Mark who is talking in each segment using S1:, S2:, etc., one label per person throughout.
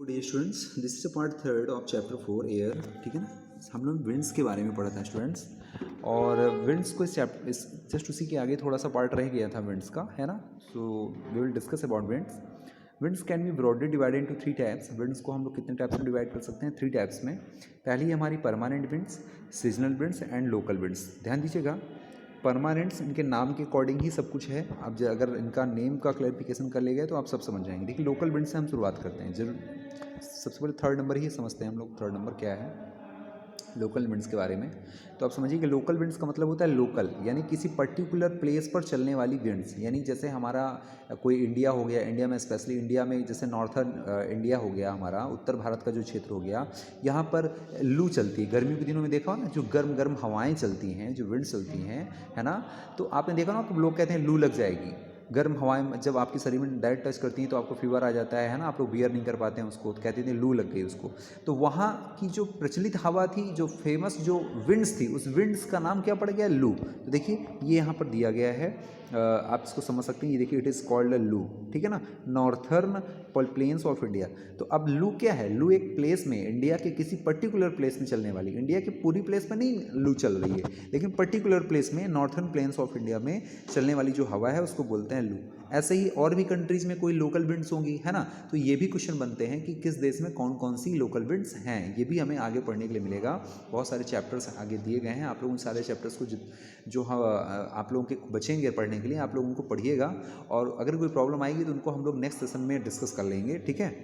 S1: Good day students, this is part third of chapter 4 air. ठीक है ना। हम लोग विंड्स के बारे में पढ़ा था स्टूडेंट्स, और विंड्स को इस जस्ट उसी के आगे थोड़ा सा पार्ट रह गया था विंड्स का, है ना। So we will discuss about winds. Winds can be broadly divided into 3 types. Winds को हम लोग कितने टाइप्स में डिवाइड कर सकते हैं? 3 टाइप्स में। पहली हमारी permanent winds, seasonal winds and local winds. ध्यान दीजिएगा, परमानेंट्स इनके नाम के अकॉर्डिंग ही सब कुछ है। अब अगर इनका नेम का क्लैरिफिकेशन कर ले गए तो आप सब समझ जाएंगे। देखिए, लोकल विंड से हम शुरुआत करते हैं। जरूर सबसे पहले थर्ड नंबर ही समझते हैं हम लोग। थर्ड नंबर क्या है लोकल विंड्स के बारे में? तो आप समझिए कि लोकल विंड्स का मतलब होता है लोकल, यानी किसी पर्टिकुलर प्लेस पर चलने वाली विंड्स। यानी जैसे हमारा कोई इंडिया हो गया, इंडिया में स्पेशली इंडिया में जैसे नॉर्थर्न इंडिया हो गया, हमारा उत्तर भारत का जो क्षेत्र हो गया, यहाँ पर लू चलती है। गर्मियों के दिनों में देखा हो ना, जो गर्म गर्म हवाएं चलती हैं, जो विंड चलती हैं, है ना। तो आपने देखा ना, तो लोग कहते हैं लू लग जाएगी। गर्म हवाएं जब आपके शरीर में डायरेक्ट टच करती हैं तो आपको फीवर आ जाता है ना। आप लोग बियर नहीं कर पाते हैं उसको, तो कहते थे लू लग गई उसको। तो वहाँ की जो प्रचलित हवा थी, जो फेमस जो विंड्स थी, उस विंड्स का नाम क्या पड़ गया? लू। तो देखिए ये यहाँ पर दिया गया है, आप इसको समझ सकते हैं। ये देखिए, इट इज़ कॉल्ड अ लू। ठीक है ना, नॉर्थर्न प्लेन्स ऑफ इंडिया। तो अब लू क्या है? लू एक प्लेस में, इंडिया के किसी पर्टिकुलर प्लेस में चलने वाली, इंडिया के पूरी प्लेस में नहीं लू चल रही है, लेकिन पर्टिकुलर प्लेस में, नॉर्थर्न प्लेन्स ऑफ इंडिया में चलने वाली जो हवा है उसको बोलते हैं लू। ऐसे ही और भी कंट्रीज में कोई लोकल विंड्स होंगी, है ना। तो ये भी क्वेश्चन बनते हैं कि किस देश में कौन कौन सी लोकल विंड्स हैं। ये भी हमें आगे पढ़ने के लिए मिलेगा। बहुत सारे चैप्टर्स आगे दिए गए हैं। आप लोग उन सारे चैप्टर्स को जो आप लोगों के बचेंगे पढ़ने के लिए, आप लोग उनको पढ़िएगा। और अगर कोई प्रॉब्लम आएगी तो उनको हम लोग नेक्स्ट सेशन में डिस्कस कर लेंगे। ठीक है।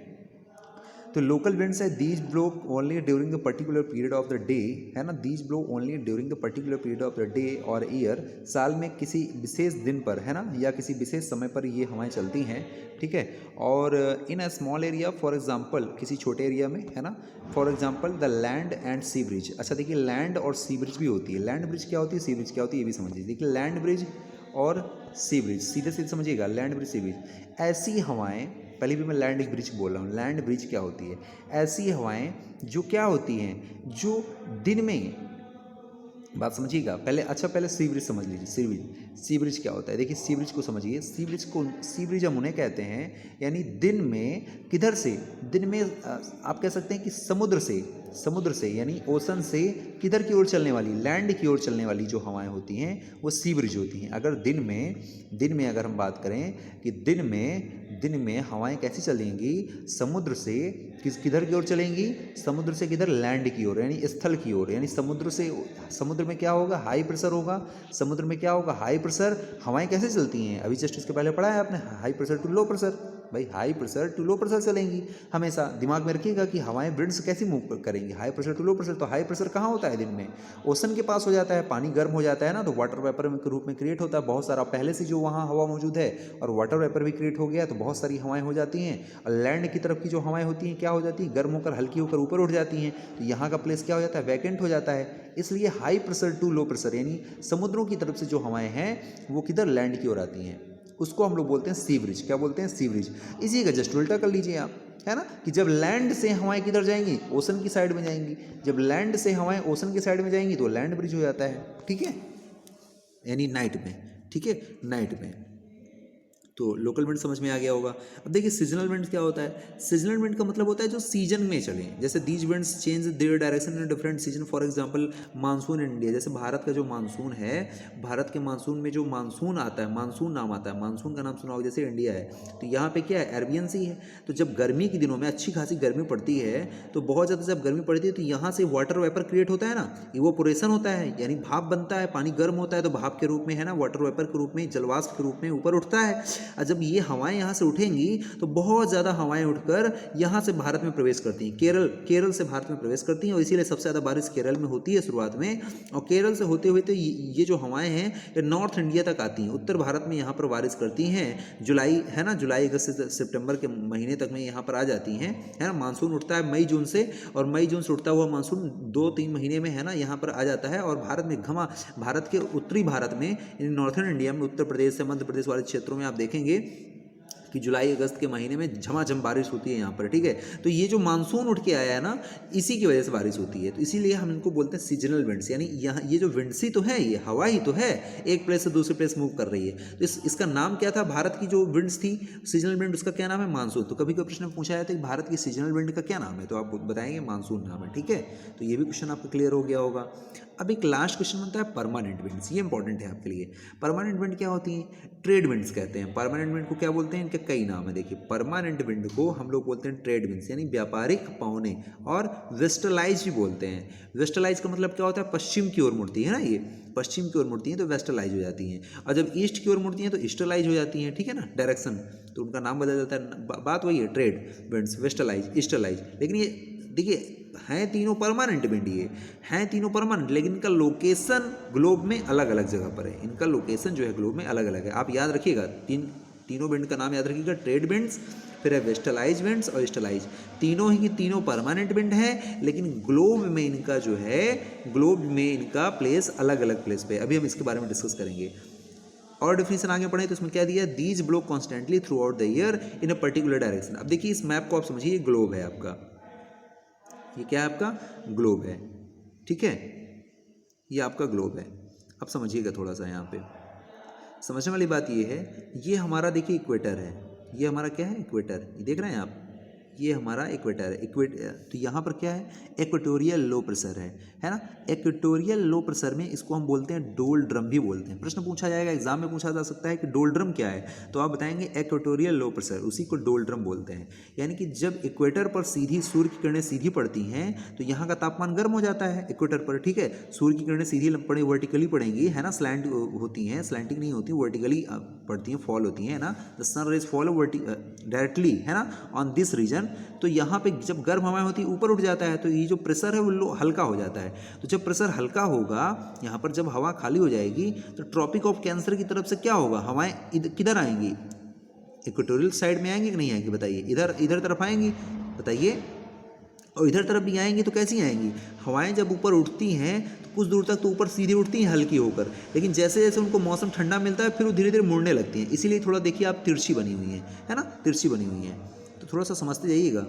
S1: तो लोकल विंड्स है, these blow only during the particular period of the day, है ना। These blow only during the particular period of the day और ईयर। साल में किसी विशेष दिन पर, है ना, या किसी विशेष समय पर ये हवाएं चलती हैं। ठीक है। और in a small area, for example किसी छोटे एरिया में, है ना। For example the land and sea breeze. अच्छा देखिए, लैंड और सी ब्रिज भी होती है। लैंड ब्रिज क्या होती है, सी ब्रिज क्या होती है, ये भी समझिए। देखिए, लैंड ब्रिज और सी ब्रिज, सीधे सीधे समझिएगा, लैंड ब्रिज सी ब्रिज। ऐसी हवाएं, पहले भी मैं लैंड ब्रिज बोल रहा हूँ। लैंड ब्रिज क्या होती है? ऐसी हवाएं जो क्या होती हैं, जो दिन में, बात समझिएगा पहले। अच्छा पहले सी ब्रिज समझ लीजिए। सी ब्रिज, सी ब्रिज क्या होता है? देखिए, सी ब्रिज को समझिए। सी ब्रिज हम उन्हें कहते हैं, यानी दिन में, किधर से? दिन में आप कह सकते हैं कि समुद्र से यानी ओशन से किधर की ओर चलने वाली, लैंड की ओर चलने वाली जो हवाएं होती हैं वो सी ब्रिज होती हैं। अगर दिन में अगर हम बात करें कि दिन में हवाएं कैसी चलेंगी? समुद्र से किधर की ओर चलेंगी? समुद्र से किधर? लैंड की ओर, यानी स्थल की ओर। यानी समुद्र में क्या होगा? हाई प्रेशर होगा। समुद्र में क्या होगा? High pressure. हवाएं कैसे चलती हैं? अभी जस्ट इसके पहले पढ़ा है आपने, high pressure to low pressure. भाई high pressure to low pressure चलेंगी हमेशा। दिमाग में रखिएगा कि हवाएं विंड्स कैसी मूव करेंगी, high pressure to low pressure. तो हाई प्रेशर कहाँ होता है? दिन में ओशन के पास हो जाता है, पानी गर्म हो जाता है ना, तो वाटर वेपर के रूप में क्रिएट होता है बहुत सारा, पहले से जो वहाँ हवा मौजूद है, और वाटर वेपर भी क्रिएट हो गया तो बहुत सारी हवाएं हो जाती हैं। और लैंड की तरफ की जो हवाएं होती हैं क्या हो जाती हैं? गर्म होकर हल्की होकर ऊपर उठ जाती हैं। तो यहाँ का प्लेस क्या हो जाता है? वैकेंट हो जाता है। इसलिए high pressure to low pressure, यानी समुद्रों की तरफ से जो हवाएं हैं वो किधर? लैंड की ओर आती हैं। उसको हम लोग बोलते हैं सी ब्रिज। क्या बोलते हैं? सी ब्रिज। इसी का जस्ट उल्टा कर लीजिए आप, है ना, कि जब लैंड से हवाएं किधर जाएंगी? ओशन की साइड में जाएंगी। जब लैंड से हवाएं ओशन की साइड में जाएंगी तो लैंड ब्रिज हो जाता है। ठीक है, यानी नाइट में। ठीक है, नाइट में। तो लोकल विंड समझ में आ गया होगा। अब देखिए, सीजनल विंड क्या होता है? सीजनल विंड का मतलब होता है जो सीजन में चले। जैसे these winds change their direction in different season. For example monsoon in India, जैसे भारत का जो मानसून है, भारत के मानसून में जो मानसून आता है, मानसून नाम आता है, मानसून का नाम सुना होगा। जैसे इंडिया है तो यहाँ पे क्या है? अरेबियन सी है। तो जब गर्मी के दिनों में अच्छी खासी गर्मी पड़ती है, तो बहुत ज़्यादा जब गर्मी पड़ती है तो यहाँ से वाटर वेपर क्रिएट होता है ना, इवोपोरेशन होता है, यानी भाप बनता है। पानी गर्म होता है तो भाप के रूप में, है ना, वाटर वेपर के रूप में, जलवाष्प के रूप में ऊपर उठता है। और जब ये हवाएं यहाँ से उठेंगी तो बहुत ज़्यादा हवाएं उठकर यहाँ से भारत में प्रवेश करती हैं। केरल से भारत में प्रवेश करती हैं, और इसीलिए सबसे ज़्यादा बारिश केरल में होती है शुरुआत में। और केरल से होते हुए तो ये जो हवाएं हैं ये नॉर्थ इंडिया तक आती हैं, उत्तर भारत में यहाँ पर बारिश करती हैं। जुलाई, है ना, जुलाई अगस्त से सितंबर के महीने तक में यहाँ पर आ जाती हैं, है ना। मानसून उठता है मई जून से, और मई जून से उठता हुआ मानसून 2-3 महीने में, है ना, यहाँ पर आ जाता है। और भारत में भारत के उत्तरी भारत में, नॉर्थर्न इंडिया में, उत्तर प्रदेश से मध्य प्रदेश वाले क्षेत्रों में आप देखेंगे कि जुलाई अगस्त के महीने में झमाझम बारिश होती है यहाँ पर, ठीक है। तो ये जो मानसून उठ के आया है ना, इसी की वजह से बारिश होती है। तो इसीलिए हम इनको बोलते हैं सीजनल विंड्स, यानी यहाँ ये जो विंड्स ही तो है, ये हवा ही तो है, एक प्लेस से दूसरे प्लेस मूव कर रही है। तो इसका नाम क्या था, भारत की जो विंड्स थी सीजनल विंड, उसका क्या नाम है, मानसून। तो कभी कभी प्रश्न पूछा जाता है कि भारत की सीजनल विंड का क्या नाम है, तो आप बताएंगे मानसून नाम है, ठीक है। तो ये भी क्वेश्चन आपका क्लियर हो गया होगा। अब एक लास्ट क्वेश्चन बनता है परमानेंट विंड्स, ये इंपॉर्टेंट है आपके लिए। परमानेंट विंड क्या होती है, ट्रेड विंड्स कहते हैं। परमानेंट विंड को क्या बोलते हैं, इनके कई नाम है। देखिए, परमानेंट विंड को हम लोग बोलते हैं ट्रेड विंड्स, यानी व्यापारिक पवने, और वेस्टलाइज भी बोलते हैं। वेस्टलाइज का मतलब क्या होता है, पश्चिम की ओर मुड़ती है ना, ये पश्चिम की ओर मुड़ती हैं तो वेस्टलाइज हो जाती हैं, और जब ईस्ट की ओर मुड़ती हैं तो ईस्टलाइज हो जाती हैं, ठीक है ना, डायरेक्शन, तो उनका नाम बदल जाता है। बात वही है, ट्रेड विंड्स, वेस्टलाइज, ईस्टलाइज। लेकिन ये देखिए हैं तीनों परमानेंट विंड, ये हैं तीनों परमानेंट, लेकिन इनका लोकेशन ग्लोब में अलग अलग जगह पर है। इनका लोकेशन जो है ग्लोब में अलग अलग है। आप याद रखिएगा, तीनों विंड का नाम याद रखिएगा, ट्रेड विंड्स, फिर है वेस्टलाइज विंड्स और ईस्टलाइज। तीनों ही की तीनों परमानेंट विंड है, लेकिन ग्लोब में इनका जो है, ग्लोब में इनका प्लेस अलग अलग प्लेस पे। अभी हम इसके बारे में डिस्कस करेंगे। और डिफिनेशन आगे पढ़े तो इसमें क्या दिया, these blow constantly through out the year in a particular direction. अब देखिए इस मैप को आप समझिए, ये ग्लोब है आपका, ये क्या है आपका, ग्लोब है, ठीक है, ये आपका ग्लोब है। अब समझिएगा थोड़ा सा, यहाँ पे समझने वाली बात ये है, ये हमारा देखिए इक्वेटर है, ये हमारा क्या है, इक्वेटर, ये देख रहे हैं आप, ये हमारा इक्वेटर है। तो यहाँ पर क्या है, इक्वेटोरियल लो प्रेशर है ना। इक्वेटोरियल लो प्रेशर में इसको हम बोलते हैं डोलड्रम भी बोलते हैं। प्रश्न पूछा जाएगा, एग्जाम में पूछा जा सकता है कि डोलड्रम क्या है, तो आप बताएंगे इक्वेटोरियल लो प्रेशर, उसी को डोलड्रम बोलते हैं। यानी कि जब इक्वेटर पर सीधी सूर्य की किरणें सीधी पड़ती हैं तो यहाँ का तापमान गर्म हो जाता है इक्वेटर पर, ठीक है। सूर्य की किरणें सीधी पड़े, वर्टिकली पड़ेंगी, है ना, स्लैंट होती हैं, स्लैंटिंग नहीं होती, वर्टिकली पड़ती हैं, फॉल होती हैं, है ना। The sun rays follow directly, है ना, ऑन दिस रीजन। तो यहाँ पे जब गर्म हवाएं होती है ऊपर उठ जाता है, तो ये जो प्रेशर है वो हल्का हो जाता है। तो जब प्रेशर हल्का होगा, यहाँ पर जब हवा खाली हो जाएगी, तो ट्रॉपिक ऑफ कैंसर की तरफ से क्या होगा, हवाएं किधर आएंगी, इक्वेटोरियल साइड में आएंगी कि नहीं आएंगी, बताइए, इधर तरफ आएंगी, बताइए। और इधर तरफ भी आएंगी तो कैसी आएंगी, हवाएं जब ऊपर उठती हैं तो कुछ दूर तक तो ऊपर सीधी उठती हैं हल्की होकर, लेकिन जैसे जैसे उनको मौसम ठंडा मिलता है फिर वो धीरे धीरे मुड़ने लगती हैं। इसीलिए थोड़ा देखिए आप तिरछी बनी हुई है ना, तिरछी बनी हुई है। तो थोड़ा सा समझते जाइएगा।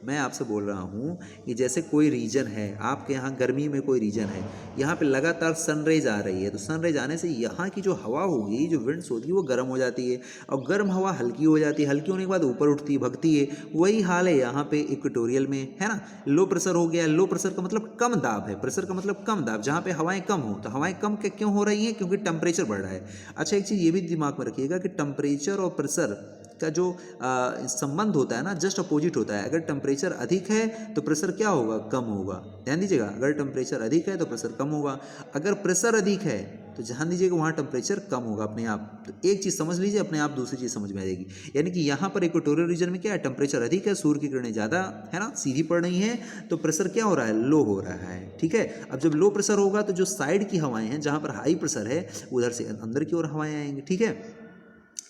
S1: मैं आपसे बोल रहा हूँ कि जैसे कोई रीजन है, आपके यहाँ गर्मी में कोई रीजन है, यहाँ पे लगातार सनराइज आ रही है, तो सनराइज आने से यहाँ की जो हवा होगी, जो विंड्स होती है, वो गर्म हो जाती है, और गर्म हवा हल्की हो जाती है, हल्की होने के बाद ऊपर उठती है, भगती है। वही हाल है यहाँ पे इक्वेटोरियल में, है ना। लो प्रेशर हो गया, लो प्रेशर का मतलब कम दाब है, प्रेशर का मतलब कम दाब, जहाँ पे हवाएं कम हो। तो हवाएं कम क्यों हो रही हैं, क्योंकि टेम्परेचर बढ़ रहा है। अच्छा, एक चीज़ ये भी दिमाग में रखिएगा कि टेम्परेचर और प्रेशर का जो संबंध होता है ना, जस्ट अपोजिट होता है। अगर टेम्परेचर अधिक है तो प्रेशर क्या होगा, कम होगा। ध्यान दीजिएगा, अगर टेम्परेचर अधिक है तो प्रेशर कम होगा, अगर प्रेशर अधिक है तो ध्यान दीजिएगा वहाँ टेम्परेचर कम होगा अपने आप। तो एक चीज़ समझ लीजिए, अपने आप दूसरी चीज़ समझ में आ जाएगी। यानी कि यहाँ पर इक्वेटोरियल रीजन में क्या है, टेम्परेचर अधिक है, सूर्य की किरणें ज़्यादा, है ना, सीधी पड़ रही हैं, तो प्रेशर क्या हो रहा है, लो हो रहा है, ठीक है। अब जब लो प्रेशर होगा तो जो साइड की हवाएं हैं, जहाँ पर हाई प्रेशर है, उधर से अंदर की ओर हवाएं आएंगी, ठीक है।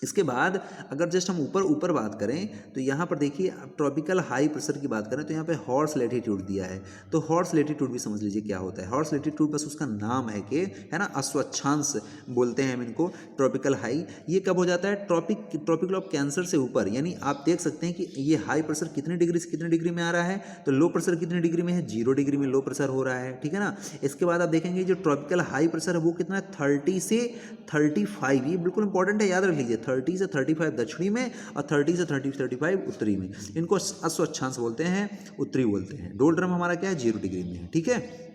S1: इसके बाद अगर जस्ट हम ऊपर बात करें तो यहाँ पर देखिए, ट्रॉपिकल हाई प्रेशर की बात करें तो यहाँ पे हॉर्स लैटिट्यूड दिया है। तो हॉर्स लैटिट्यूड भी समझ लीजिए क्या होता है। हॉर्स लैटिट्यूड बस उसका नाम है कि, है ना, अश्वक्षांश बोलते हैं हम इनको। ट्रॉपिकल हाई ये कब हो जाता है, ट्रॉपिकल ऑफ कैंसर से ऊपर। यानी आप देख सकते हैं कि ये हाई प्रेशर कितने डिग्री से कितने डिग्री में आ रहा है, तो लो प्रेशर कितने डिग्री में है, 0 डिग्री में लो प्रेशर हो रहा है, ठीक है ना। इसके बाद आप देखेंगे जो ट्रॉपिकल हाई प्रेशर है वो कितना है, 30 से 35। ये बिल्कुल इंपॉर्टेंट है, याद रख लीजिए, 30 से 35 दक्षिणी में और 30 से 35 उत्तरी में। इनको अश्वक्षांश बोलते हैं, उत्तरी बोलते हैं। डोलड्रम हमारा क्या है, 0 डिग्री में है, ठीक है।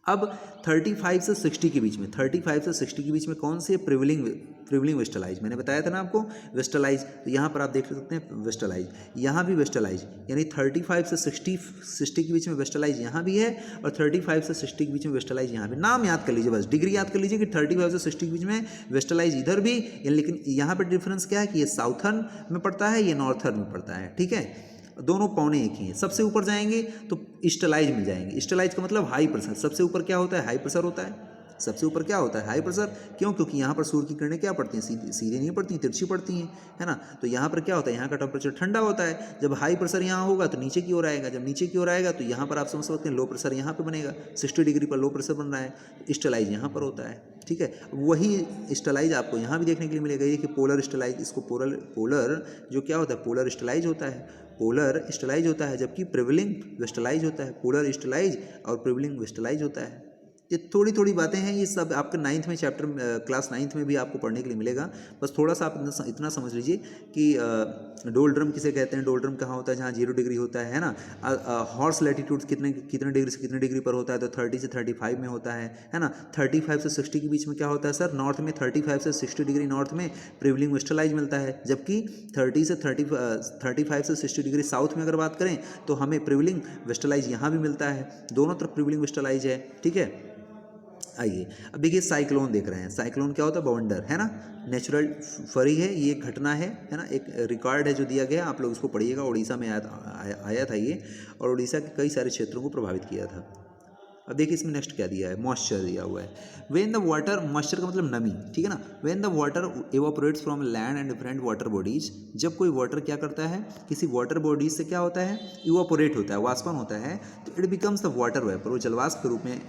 S1: अब 35 से 60 के बीच में, 35 से 60 के बीच में कौन सी है, प्रिवलिंग वेस्टलाइज। मैंने बताया था ना आपको वेस्टलाइज, तो यहाँ पर आप देख सकते हैं वेस्टलाइज, यहाँ भी वेस्टलाइज, यानी 35 से 60 के बीच में वेस्टलाइज यहाँ भी है, और 35 से 60 के बीच में वेस्टलाइज यहाँ भी। नाम याद कर लीजिए, बस डिग्री याद कर लीजिए कि 35 से 60 के बीच में वेस्टलाइज इधर भी, लेकिन यहाँ पर डिफरेंस क्या है कि ये साउथर्न में पड़ता है, ये नॉर्थर्न में पड़ता है, ठीक है। दोनों पौने एक ही हैं। सबसे ऊपर जाएंगे तो ईस्टलाइज मिल जाएंगे। ईस्टलाइज का मतलब हाई प्रेशर, सबसे ऊपर क्या होता है, हाई प्रेशर होता है। सबसे ऊपर क्या होता है, हाई प्रेशर। क्यों? क्योंकि यहाँ पर सूर्य की किरणें क्या पड़ती हैं, सीधी सीधी नहीं पड़ती, तिरछी पड़ती हैं, है ना। तो यहाँ पर क्या होता है, यहाँ का टेम्परेचर ठंडा होता है। जब हाई प्रेशर यहाँ होगा तो नीचे की ओर आएगा, जब नीचे की ओर आएगा तो यहाँ पर आप समझ सकते हैं लो प्रेशर यहाँ पर बनेगा, 60 डिग्री पर लो प्रेशर बन रहा है, स्टेलाइज यहाँ पर होता है, ठीक है। वही स्टेलाइज आपको यहाँ भी देखने के लिए मिलेगा, ये कि पोलर स्टेलाइज, इसको पोलर जो क्या होता है, पोलर स्टेलाइज होता है, पोलर स्टेलाइज होता है, जबकि प्रिवलिंग वेस्टलाइज होता है। पोलर स्टेलाइज और प्रिवलिंग वेस्टलाइज होता है। ये थोड़ी थोड़ी बातें हैं, ये सब आपके 9th में चैप्टर क्लास 9th में भी आपको पढ़ने के लिए मिलेगा। बस थोड़ा सा आप इतना समझ लीजिए कि डोल्ड्रम किसे कहते हैं, डोल्ड्रम कहाँ होता है, जहाँ 0 डिग्री होता है ना। हॉर्स लैटिट्यूड कितने डिग्री से कितने डिग्री पर होता है, तो 30 से 35 में होता है ना। 35 से 60 के बीच में क्या होता है सर, नॉर्थ में 35 से 60 डिग्री नॉर्थ में प्रिवलिंग वेस्टलाइज मिलता है, जबकि 35 से 60 डिग्री साउथ में अगर बात करें तो हमें प्रिवलिंग वेस्टलाइज यहाँ भी मिलता है, दोनों तरफ प्रिवलिंग वेस्टलाइज है, ठीक है। आइए अब देखिए साइक्लोन देख रहे हैं। साइक्लोन क्या होता है, बवंडर, है ना, नेचुरल फरी है, ये घटना है ना, एक रिकॉर्ड है जो दिया गया, आप लोग उसको पढ़िएगा। उड़ीसा में आया था ये, और उड़ीसा के कई सारे क्षेत्रों को प्रभावित किया था। अब देखिए इसमें नेक्स्ट क्या दिया है, मॉइस्चर दिया हुआ है। वेन द वाटर, मॉइस्चर का मतलब नमी, ठीक है ना। When the water evaporates from land and different water bodies, जब कोई वाटर क्या करता है, किसी वाटर बॉडीज से क्या होता है, इवापोरेट होता है, वाष्पन होता है, तो it becomes the water vapour, वो जलवाष्प के रूप में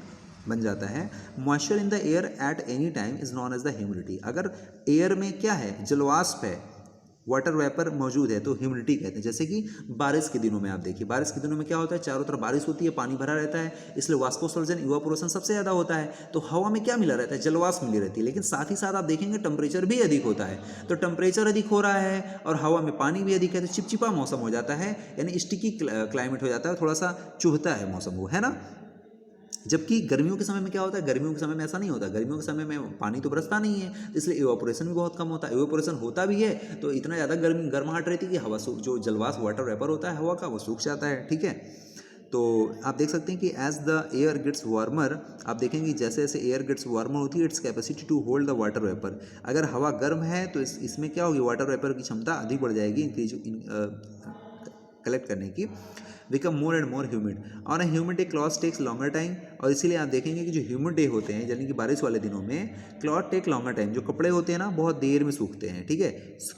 S1: बन जाता है। Moisture in the air at any time is known as the humidity. अगर एयर में क्या है, जलवाष्प है, वाटर वेपर मौजूद है, तो ह्यूमिडिटी कहते हैं। जैसे कि बारिश के दिनों में आप देखिए, बारिश के दिनों में क्या होता है, चारों तरफ बारिश होती है, पानी भरा रहता है, इसलिए वाष्पोत्सर्जन, इवापोरेशन सबसे ज़्यादा होता है। तो हवा में क्या मिला रहता है, जलवाष्प मिली रहती है, लेकिन साथ ही साथ आप देखेंगे टेम्परेचर भी अधिक होता है। तो टेम्परेचर अधिक हो रहा है और हवा में पानी भी अधिक है, तो चिपचिपा मौसम हो जाता है, यानी स्टिकी क्लाइमेट हो जाता है, थोड़ा सा चुभता है मौसम वो, है ना। जबकि गर्मियों के समय में क्या होता है, गर्मियों के समय में ऐसा नहीं होता, गर्मियों के समय में पानी तो बरसता नहीं है, इसलिए इवापोरेशन भी बहुत कम होता है। इवापोरेशन होता भी है तो इतना ज़्यादा गर्माहट रहती है कि हवा सूख, जो जलवाष्प वाटर वेपर होता है हवा का, वो सूख जाता है, ठीक है। तो आप देख सकते हैं कि as the air gets warmer, आप देखेंगे जैसे जैसे एयर गेट्स वार्मर होती है, its capacity to hold the water vapour. अगर हवा गर्म है तो इसमें क्या होगी, वाटर वेपर की क्षमता अधिक बढ़ जाएगी, कलेक्ट करने की। Become more and more humid, और humid day cloth takes longer time, और इसीलिए आप देखेंगे कि जो ह्यूमिड डे होते हैं, यानी कि बारिश वाले दिनों में, क्लॉथ टेक लॉन्गर टाइम, जो कपड़े होते हैं ना बहुत देर में सूखते हैं, ठीक है।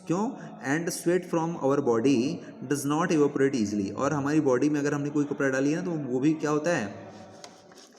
S1: क्यों? And sweat from our body does not evaporate easily, और हमारी बॉडी में अगर हमने कोई कपड़ा डाली है ना तो वो भी क्या होता है,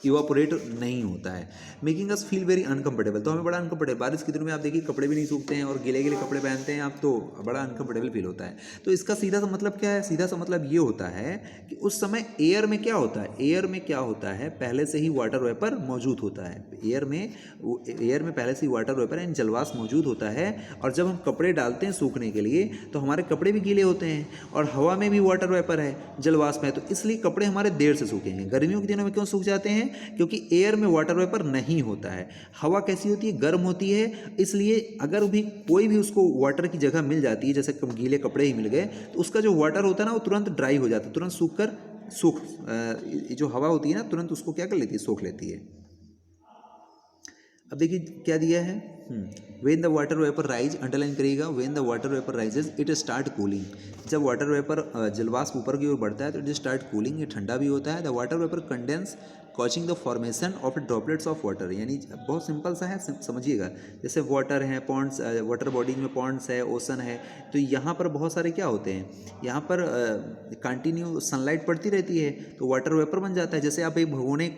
S1: इवापोरेट नहीं होता है, making us feel very uncomfortable. तो हमें बड़ा अनकंफर्टेबल, बारिश के दिनों में आप देखिए कपड़े भी नहीं सूखते हैं और गीले गीले कपड़े पहनते हैं आप, तो बड़ा अनकंफर्टेबल फील होता है। तो इसका सीधा सा मतलब क्या है, सीधा सा मतलब ये होता है कि उस समय एयर में क्या होता है, एयर में क्या होता है, पहले से ही वाटर वेपर मौजूद होता है, एयर में पहले से ही वाटर वेपर यानी जलवाष्प मौजूद होता है। और जब हम कपड़े डालते हैं सूखने के लिए तो हमारे कपड़े भी गीले होते हैं, और हवा में भी वाटर वेपर है, जलवाष्प है, तो इसलिए कपड़े हमारे देर से सूखेंगे। गर्मियों के दिनों में क्यों सूख जाते हैं, क्योंकि एयर में वाटर वेपर नहीं होता है। हवा कैसी होती है, गर्म होती है, इसलिए अगर भी कोई भी उसको वाटर की जगह मिल जाती है, जैसे गीले कपड़े ही मिल गए, तो उसका जो वाटर होता है ना वो तुरंत ड्राई हो जाता है, तुरंत जो हवा होती है ना तुरंत उसको क्या कर लेती है, सोख लेती है। अब देखिए क्या दिया है, when the water vapour rise, underline करिएगा, when the water vapour rises it start cooling. जब वाटर वेपर जलवाष्प ऊपर की ओर बढ़ता है तो इट स्टार्ट कूलिंग, ये ठंडा भी होता है। The water vapour condense coaching the formation of droplets of water, यानी बहुत सिंपल सा है, समझिएगा। जैसे वाटर है, पॉन्ड्स, वाटर बॉडीज में पॉन्ड्स है, ओशन है, तो यहाँ पर बहुत सारे क्या होते हैं, यहाँ पर कंटिन्यू सनलाइट पड़ती रहती है तो वाटर वेपर बन जाता है। जैसे आप एक भगोने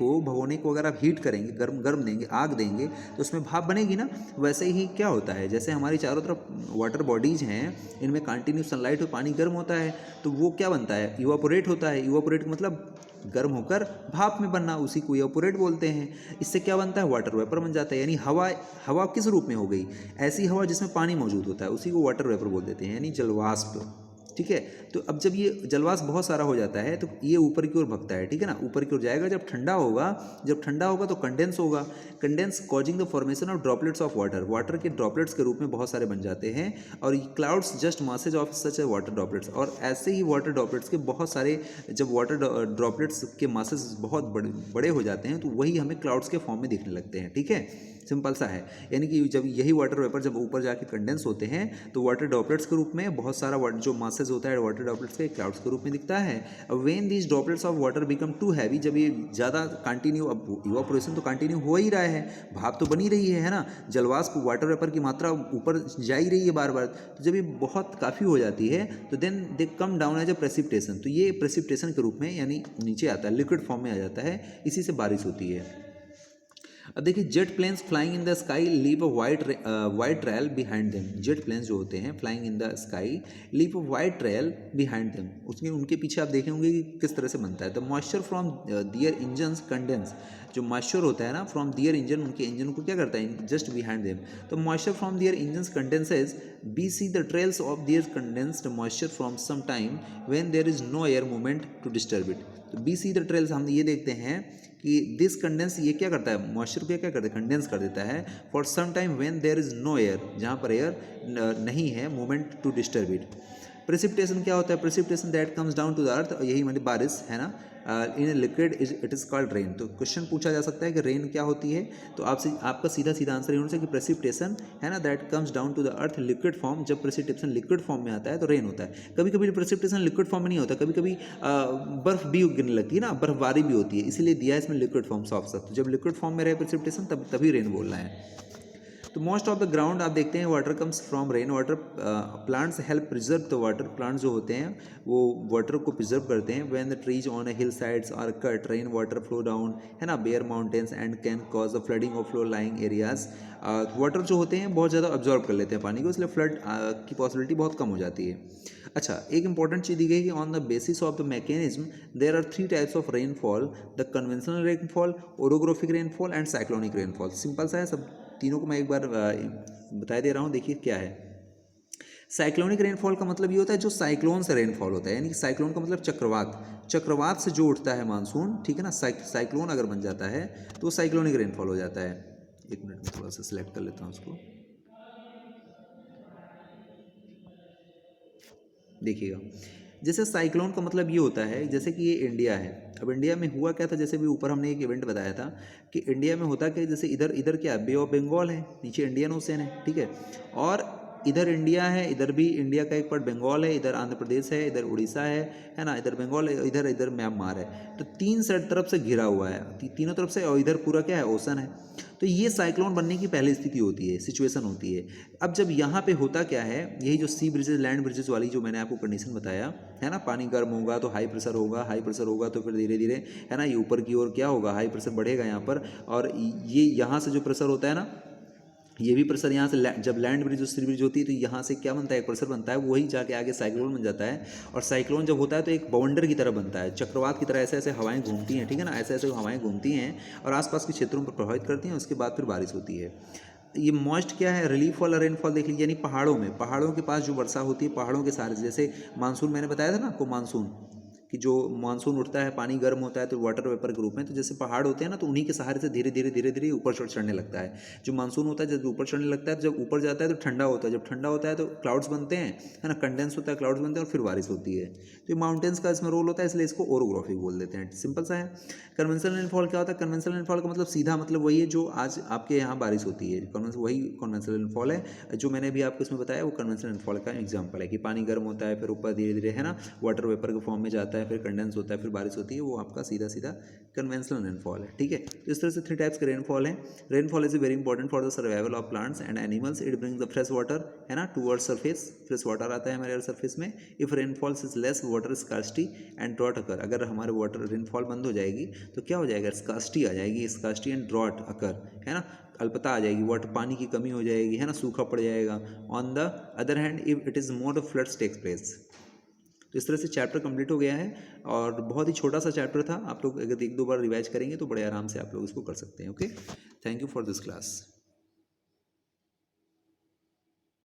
S1: को अगर आप हीट करेंगे, गर्म देंगे, आग देंगे, तो उसमें भाप बनेगी ना, वैसे ही क्या होता है, जैसे हमारी चारों तरफ वाटर बॉडीज हैं, इनमें कंटिन्यू सनलाइट और पानी गर्म होता है, तो वो क्या बनता है, इवापोरेट होता है। इवापोरेट मतलब गर्म होकर भाप में बनना, उसी को इवापोरेट बोलते हैं। इससे क्या बनता है, वाटर वेपर बन जाता है। यानी हवा किस रूप में हो गई, ऐसी हवा जिसमें पानी मौजूद होता है, उसी को वाटर वेपर बोल देते हैं, यानी जलवाष्प, ठीक है। तो अब जब ये जलवाष्प बहुत सारा हो जाता है तो ये ऊपर की ओर भगता है, ठीक है ना, ऊपर की ओर जाएगा। जब ठंडा होगा तो कंडेंस होगा, condense causing the formation of droplets of water के ड्रॉपलेट्स के रूप में बहुत सारे बन जाते हैं। और clouds just masses of such A water droplets, और ऐसे ही वाटर ड्रॉपलेट्स के बहुत सारे, जब वाटर ड्रॉपलेट्स के मासेज बहुत बड़े हो जाते हैं तो वही हमें क्लाउड्स के फॉर्म में दिखने लगते हैं, ठीक है। सिंपल सा है। यानी कि जब यही वाटर वेपर जब ऊपर जाके कंडेंस होते हैं तो वाटर ड्रॉपलेट्स के रूप में बहुत सारा वाटर जो मासेज होता है वाटर ड्रॉपलेट्स के क्लाउड्स के रूप में दिखता है। When these droplets of water become too heavy, जब ये ज़्यादा कंटिन्यू, अब इवापोरेशन तो कंटिन्यू हो ही रहा है, भाप तो बनी रही है ना, जलवाष्प वाटर वेपर की मात्रा ऊपर जा ही रही है बार बार, तो जब ये बहुत काफ़ी हो जाती है तो then they come down as a precipitation, तो ये प्रेसिपिटेशन के रूप में यानी नीचे आता है, लिक्विड फॉर्म में आ जाता है, इसी से बारिश होती है। अब देखिए jet planes flying in the sky leave a white trail behind them. Jet planes जो होते हैं flying in the sky leave a white trail behind them, उसके उनके पीछे आप देखे होंगे कि किस तरह से बनता है। The moisture from their engines condense, जो मॉइस्चर होता है ना फ्रॉम दियर इंजन, उनके इंजन को क्या करता है जस्ट बिहाइंड देम, तो moisture from their engines condenses we see the trails of their condensed moisture from some time when there is no air movement to disturb it. तो we see the trails हम ये देखते हैं कि this condense ये क्या करता है, मॉइस्चर को क्या करता है कंडेंस कर देता है for some time when there is no air, जहाँ पर एयर नहीं है movement to disturb it. Precipitation क्या होता है, precipitation that comes down to the earth, यही मतलब बारिश है ना, in liquid it is called rain. तो क्वेश्चन पूछा जा सकता है कि रेन क्या होती है, तो आपसे आपका सीधा सीधा आंसर ये होना चाहिए कि प्रेसिपिटेशन है ना that comes down to the earth liquid form, जब प्रेसिपिटेशन लिक्विड फॉर्म में आता है तो रेन होता है। कभी कभी प्रेसिपिटेशन लिक्विड फॉर्म में नहीं होता, कभी कभी बर्फ भी गिरने लगती है ना, बर्फबारी भी होती है, इसीलिए दिया है इसमें लिक्विड फॉर्म साफ साफ, तो जब लिक्विड फॉर्म में रहे प्रेसिपिटेशन तभी रेन बोलना है। तो मोस्ट ऑफ द ग्राउंड आप देखते हैं water comes from rain water, plants help preserve the water, plants जो होते हैं वो वाटर को प्रिजर्व करते हैं। When the trees on hill sides are cut rain water flow down है ना bare mountains and can cause the flooding of low lying areas. Water जो होते हैं बहुत ज़्यादा अब्जॉर्ब कर लेते हैं पानी को, इसलिए फ्लड की पॉसिबिलिटी बहुत कम हो जाती है। अच्छा, एक इंपॉर्टेंट चीज़ दी गई कि on the basis of the mechanism there are 3 types of rainfall, the conventional rainfall, orographic rainfall and cyclonic rainfall. Simple सा है, सब तीनों को मैं एक बार बता दे रहा हूँ, देखिए क्या है। साइक्लोनिक रेनफॉल का मतलब ये होता है जो साइक्लोन से रेनफॉल होता है, यानी कि साइक्लोन का मतलब चक्रवात, चक्रवात से जो उठता है मानसून, ठीक है ना, साइक्लोन अगर बन जाता है तो वो साइक्लोनिक रेनफॉल हो जाता है। एक मिनट में थोड़ा सा सिलेक्ट कर लेता हूँ उसको, देखिएगा। जैसे साइक्लोन का मतलब ये होता है जैसे कि ये इंडिया है, अब इंडिया में हुआ क्या था, जैसे भी ऊपर हमने एक इवेंट बताया था कि इंडिया में होता कि जैसे इधर इधर क्या बे ऑफ बंगाल है, नीचे इंडियन ओशन है, ठीक है, और इधर इंडिया है, इधर भी इंडिया का एक पार्ट बंगाल है, इधर आंध्र प्रदेश है, इधर उड़ीसा है ना, इधर बंगाल है, इधर इधर म्यांमार है, तो 3 साइड तरफ से घिरा हुआ है, तीनों तरफ से, और इधर पूरा क्या है ओशन है। तो ये साइक्लोन बनने की पहली स्थिति होती है, सिचुएशन होती है। अब जब यहाँ पे होता क्या है, यही जो सी ब्रिजेस लैंड ब्रिजेस वाली जो मैंने आपको कंडीशन बताया है ना, पानी गर्म होगा तो हाई प्रेशर होगा, हाई प्रेशर होगा तो फिर धीरे धीरे है ना ये ऊपर की ओर क्या होगा, हाई प्रेशर बढ़ेगा यहाँ पर, और ये यहाँ से जो प्रेशर होता है ना, ये भी प्रेशर यहाँ से जब लैंड ब्रिज और सी ब्रिज होती है तो यहाँ से क्या बनता है, प्रेशर बनता है, वही जाके आगे साइक्लोन बन जाता है। और साइक्लोन जब होता है तो एक बाउंडर की तरह बनता है, चक्रवात की तरह ऐसे ऐसे हवाएं घूमती हैं, ठीक है ना, ऐसे ऐसे हवाएं घूमती हैं और आसपास के क्षेत्रों पर प्रभावित करती हैं, उसके बाद फिर बारिश होती है। ये मॉइस्ट क्या है, रिलीफ वाला रेनफॉल देख लीजिए, यानी पहाड़ों में, पहाड़ों के पास जो वर्षा होती है, पहाड़ों के सहारे, जैसे मानसून मैंने बताया था ना आपको, मानसून कि जो मानसून उठता है पानी गर्म होता है तो वाटर वेपर के रूप में, तो जैसे पहाड़ होते हैं ना तो उन्हीं के सहारे से धीरे धीरे धीरे धीरे ऊपर चढ़ने लगता है। जो मानसून होता है जब ऊपर चढ़ने लगता है, जब ऊपर जाता है तो ठंडा होता है, जब ठंडा होता है तो क्लाउड्स बनते हैं है ना, कंडेंस होता है, क्लाउड्स बनते हैं और फिर बारिश होती है। तो ये माउंटेन्स का इसमें रोल होता है, इसलिए इसको ओरोग्राफी बोल देते हैं, सिंपल सा है। कन्वेंशनल रेनफॉल क्या होता है, कन्वेंशनल रेनफॉल का मतलब सीधा मतलब वही है जो आज आपके यहाँ बारिश होती है, वही कन्वेंशनल रेनफॉल है। जो मैंने भी आपको इसमें बताया वो कन्वेंशनल रेनफॉल का एग्जाम्पल है कि पानी गर्म होता है, फिर ऊपर धीरे धीरे है ना वाटर वेपर के फॉर्म में जाता है, फिर कंडेंस होता है, फिर बारिश होती है, वो आपका सीधा सीधा कन्वेंशनल रेनफॉल है, ठीक है। तो इस तरह से 3 टाइप्स के रेनफॉल हैं। Rainfall is very important for the survival of plants and animals, it brings the fresh water है ना टूवर्ड सरफेस, फ्रेश वाटर आता है हमारे सरफेस में। If rainfalls is less water scarcity and drought occur, अगर हमारे water rainfall बंद हो जाएगी तो क्या हो जाएगा, स्कार्सिटी आ जाएगी, स्कार्सिटी एंड ड्रॉट अकर है ना, अल्पता आ जाएगी, वाटर पानी की कमी हो जाएगी है ना, सूखा पड़ जाएगा। On the other hand if it is more floods takes place. तो इस तरह से चैप्टर कंप्लीट हो गया है और बहुत ही छोटा सा चैप्टर था, आप लोग अगर 1-2 बार रिवाइज करेंगे तो बड़े आराम से आप लोग इसको कर सकते हैं। Okay, thank you for this class.